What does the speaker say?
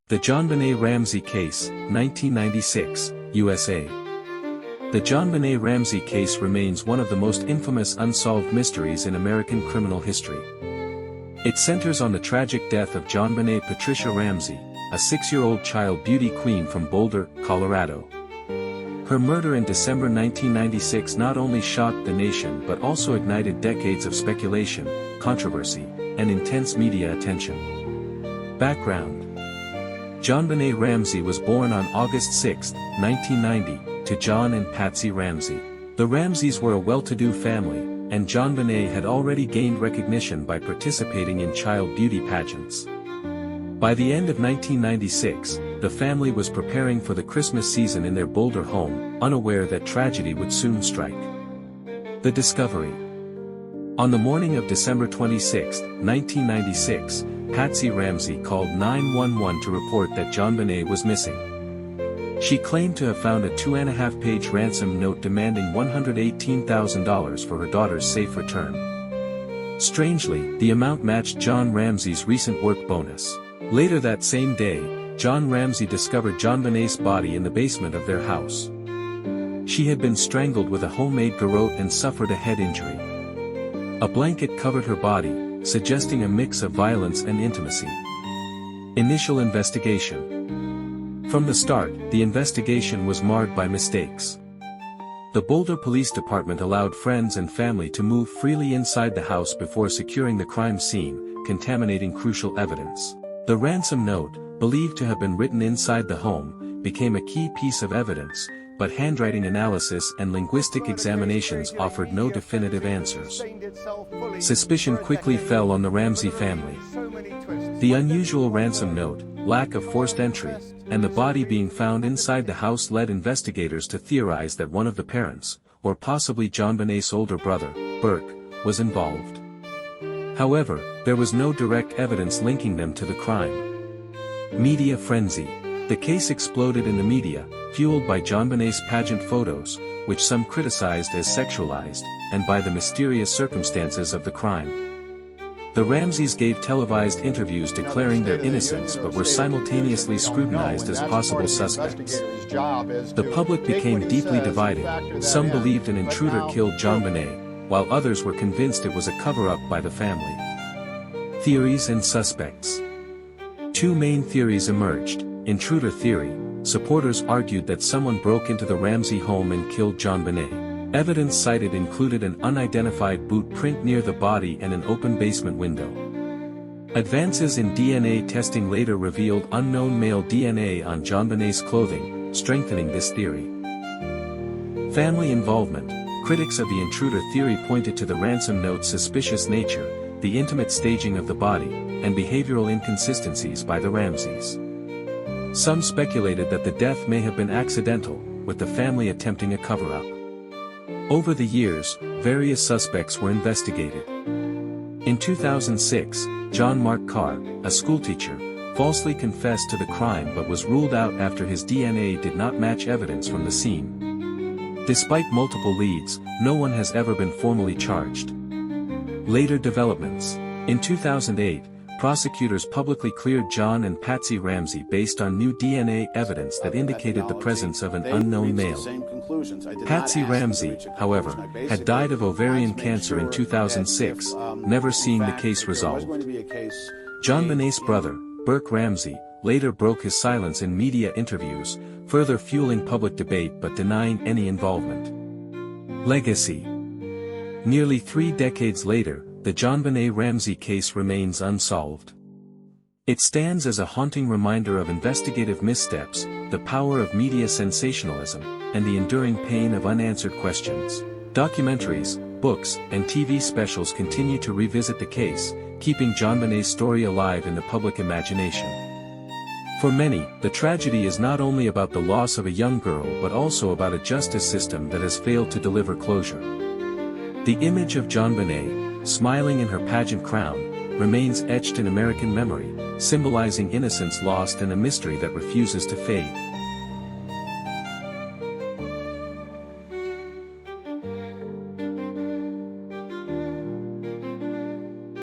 The JonBenet Ramsey Case, 1996, USA. The JonBenet Ramsey case remains one of the most infamous unsolved mysteries in American criminal history. It centers on the tragic death of JonBenet Patricia Ramsey, a 6-year-old child beauty queen from Boulder, Colorado. Her murder in December 1996 not only shocked the nation but also ignited decades of speculation, controversy, and intense media attention. Background: JonBenet Ramsey was born on August 6, 1990, to John and Patsy Ramsey. The Ramseys were a well-to-do family, and JonBenet had already gained recognition by participating in child beauty pageants. By the end of 1996, the family was preparing for the Christmas season in their Boulder home, unaware that tragedy would soon strike. The discovery. On the morning of December 26, 1996, Patsy Ramsey called 911 to report that JonBenet was missing. She claimed to have found a 2.5-page ransom note demanding $118,000 for her daughter's safe return. Strangely, the amount matched John Ramsey's recent work bonus. Later that same day, John Ramsey discovered JonBenet's body in the basement of their house. She had been strangled with a homemade garrote and suffered a head injury. A blanket covered her body, suggesting a mix of violence and intimacy. Initial investigation. From the start, the investigation was marred by mistakes. The Boulder Police Department allowed friends and family to move freely inside the house before securing the crime scene, contaminating crucial evidence. The ransom note, believed to have been written inside the home, became a key piece of evidence, but handwriting analysis and linguistic examinations offered no definitive answers. Suspicion quickly fell on the Ramsey family. The unusual ransom note, lack of forced entry, and the body being found inside the house led investigators to theorize that one of the parents, or possibly JonBenet's older brother, Burke, was involved. However, there was no direct evidence linking them to the crime. Media frenzy. The case exploded in the media, fueled by JonBenet's pageant photos, which some criticized as sexualized, and by the mysterious circumstances of the crime. The Ramseys gave televised interviews declaring their innocence but were simultaneously scrutinized as possible suspects. The public became deeply divided. Some believed an intruder killed JonBenet, while others were convinced it was a cover-up by the family. Theories and suspects. Two main theories emerged. Intruder theory. Supporters argued that someone broke into the Ramsey home and killed JonBenet. Evidence cited included an unidentified boot print near the body and an open basement window. Advances in DNA testing later revealed unknown male DNA on JonBenet's clothing, strengthening this theory. Family involvement. Critics of the intruder theory pointed to the ransom note's suspicious nature, the intimate staging of the body, and behavioral inconsistencies by the Ramseys. Some speculated that the death may have been accidental, with the family attempting a cover-up. Over the years, various suspects were investigated. In 2006, John Mark Carr, a schoolteacher, falsely confessed to the crime but was ruled out after his DNA did not match evidence from the scene. Despite multiple leads, no one has ever been formally charged. Later developments. In 2008, prosecutors publicly cleared John and Patsy Ramsey based on new DNA evidence that indicated the presence of an unknown male. Patsy Ramsey, however, had died of ovarian cancer in 2006, never seeing the case resolved. JonBenet's brother, Burke Ramsey, later broke his silence in media interviews, further fueling public debate but denying any involvement. Legacy. Nearly 3 decades later, the JonBenet Ramsey case remains unsolved. It stands as a haunting reminder of investigative missteps, the power of media sensationalism, and the enduring pain of unanswered questions. Documentaries, books, and TV specials continue to revisit the case, keeping JonBenet's story alive in the public imagination. For many, the tragedy is not only about the loss of a young girl but also about a justice system that has failed to deliver closure. The image of JonBenet, smiling in her pageant crown, remains etched in American memory, symbolizing innocence lost and a mystery that refuses to fade.